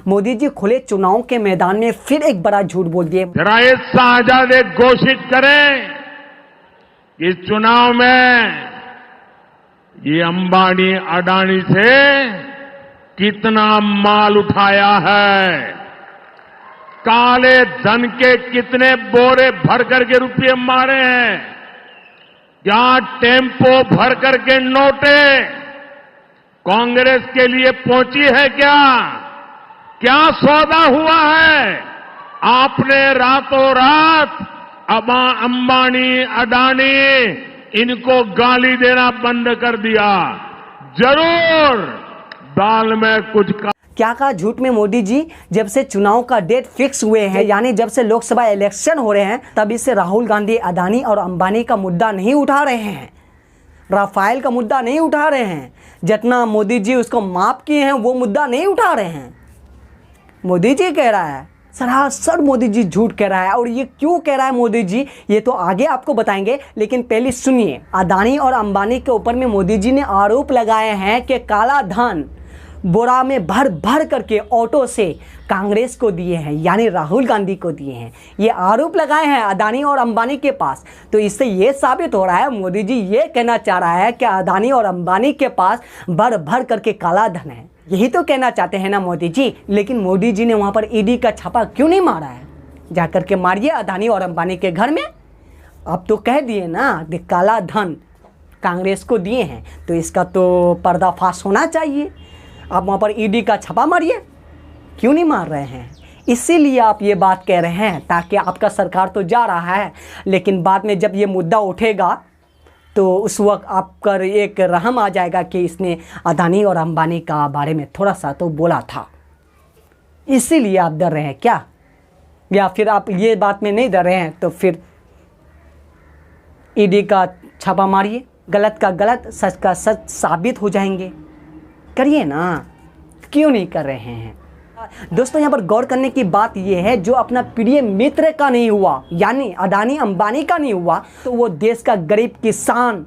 मोदी जी खुले चुनाव के मैदान में फिर एक बड़ा झूठ बोल दिए। जरा ये साझा घोषित करें कि चुनाव में ये अंबानी अडानी से कितना माल उठाया है, काले धन के कितने बोरे भर करके रुपये मारे हैं, क्या टेम्पो भर करके नोटे कांग्रेस के लिए पहुंची है, क्या सौदा हुआ है। आपने रातों रात अंबानी अडानी इनको गाली देना बंद कर दिया। जरूर दाल में कुछ क्या कहा झूठ में मोदी जी? जब से चुनाव का डेट फिक्स हुए हैं, यानी जब से लोकसभा इलेक्शन हो रहे हैं, तभी से राहुल गांधी अडानी और अंबानी का मुद्दा नहीं उठा रहे हैं, राफेल का मुद्दा नहीं उठा रहे हैं। जितना मोदी जी उसको माफ किए हैं वो मुद्दा नहीं उठा रहे हैं। मोदी जी कह रहा है, सरासर मोदी जी झूठ कह रहा है। और ये क्यों कह रहा है मोदी जी, ये तो आगे आपको बताएंगे, लेकिन पहले सुनिए। अडानी और अंबानी के ऊपर में मोदी जी ने आरोप लगाए हैं कि काला धन बोरा में भर भर करके ऑटो से कांग्रेस को दिए हैं, यानी राहुल गांधी को दिए हैं। ये आरोप लगाए हैं अडानी और अंबानी के पास। तो इससे ये साबित हो रहा है, मोदी जी ये कहना चाह रहा है कि अडानी और अंबानी के पास भर भर करके काला धन है। यही तो कहना चाहते हैं ना मोदी जी। लेकिन मोदी जी ने वहाँ पर ईडी का छापा क्यों नहीं मारा है? जाकर के मारिए अडानी और अंबानी के घर में। अब तो कह दिए ना कि काला धन कांग्रेस को दिए हैं, तो इसका तो पर्दाफाश होना चाहिए। आप वहाँ पर ईडी का छापा मारिए, क्यों नहीं मार रहे हैं? इसीलिए आप ये बात कह रहे हैं ताकि आपका सरकार तो जा रहा है, लेकिन बाद में जब ये मुद्दा उठेगा तो उस वक्त आपका एक रहम आ जाएगा कि इसने अडानी और अंबानी का बारे में थोड़ा सा तो बोला था। इसीलिए आप डर रहे हैं क्या? या फिर आप ये बात में नहीं डर रहे हैं तो फिर ईडी का छापा मारिए, गलत का गलत, सच का सच साबित हो जाएंगे। करिए ना, क्यों नहीं कर रहे हैं? दोस्तों यहाँ पर गौर करने की बात यह है, जो अपना प्रिय मित्र का नहीं हुआ, यानी अडानी अंबानी का नहीं हुआ, तो वो देश का गरीब किसान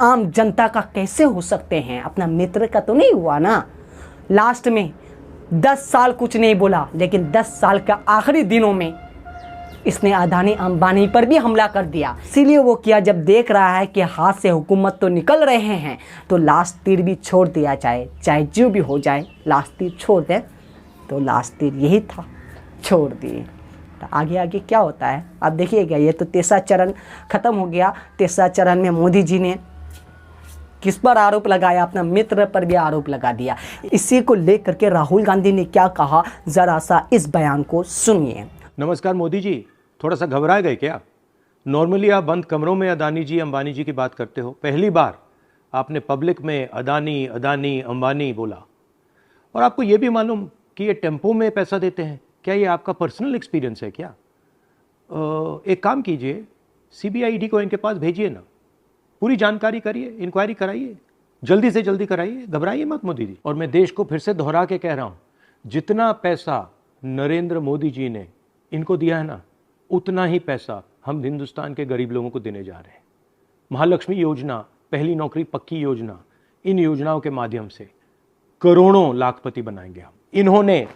आम जनता का कैसे हो सकते हैं? अपना मित्र का तो नहीं हुआ ना। लास्ट में 10 साल कुछ नहीं बोला, लेकिन 10 साल का आखिरी दिनों में इसने अडानी अंबानी पर भी हमला कर दिया। इसीलिए वो किया, जब देख रहा है कि हाथ से हुकूमत तो निकल रहे हैं, तो लास्ट तीर भी छोड़ दिया जाए, चाहे जो भी हो जाए लास्ट तीर छोड़ दे। तो लास्ट तीर यही था, छोड़ दिए। तो आगे क्या होता है आप देखिएगा। ये तो तीसरा चरण ख़त्म हो गया। तीसरा चरण में मोदी जी ने किस पर आरोप लगाया? अपना मित्र पर भी आरोप लगा दिया। इसी को लेकर के राहुल गांधी ने क्या कहा, ज़रा सा इस बयान को सुनिए। नमस्कार मोदी जी, थोड़ा सा घबरा गए क्या? नॉर्मली आप बंद कमरों में अडानी जी अंबानी जी की बात करते हो, पहली बार आपने पब्लिक में अडानी अडानी अंबानी बोला। और आपको ये भी मालूम कि ये टेम्पो में पैसा देते हैं? क्या ये आपका पर्सनल एक्सपीरियंस है क्या? एक काम कीजिए, सीबीआई ईडी को इनके पास भेजिए ना, पूरी जानकारी करिए, इंक्वायरी कराइए, जल्दी से जल्दी कराइए, घबराइए मत मोदी जी। और मैं देश को फिर से दोहरा के कह रहा हूँ, जितना पैसा नरेंद्र मोदी जी ने इनको दिया है ना, उतना ही पैसा हम हिंदुस्तान के गरीब लोगों को देने जा रहे हैं। महालक्ष्मी योजना, पहली नौकरी पक्की योजना, इन योजनाओं के माध्यम से करोड़ों लाखपति बनाएंगे हम। इन्होंने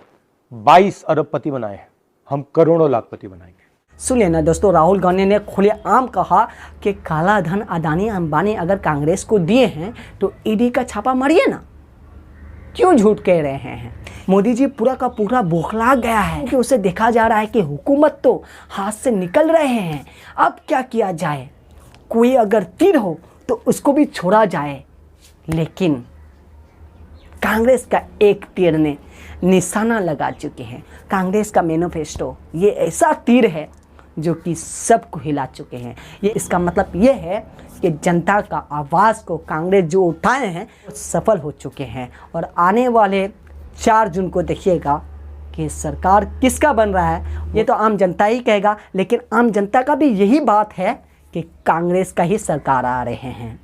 22 अरबपति बनाए हैं, हम करोड़ों लाखपति बनाएंगे। सुनिए ना दोस्तों, राहुल गांधी ने खुलेआम कहा कि काला धन अडानी अंबानी अगर कांग्रेस को दिए हैं तो ईडी का छापा मारिए ना। क्यों झूठ कह रहे हैं? मोदी जी पूरा का पूरा बौखला गया है कि उसे देखा जा रहा है कि हुकूमत तो हाथ से निकल रहे हैं। अब क्या किया जाए? कोई अगर तीर हो तो उसको भी छोड़ा जाए, लेकिन कांग्रेस का एक तीर ने निशाना लगा चुके हैं। कांग्रेस का मैनिफेस्टो ये ऐसा तीर है जो कि सबको हिला चुके हैं। ये इसका मतलब ये है कि जनता का आवाज़ को कांग्रेस जो उठाए हैं सफल हो चुके हैं। और आने वाले 4 जून को देखिएगा कि सरकार किसका बन रहा है। ये तो आम जनता ही कहेगा, लेकिन आम जनता का भी यही बात है कि कांग्रेस का ही सरकार आ रहे हैं।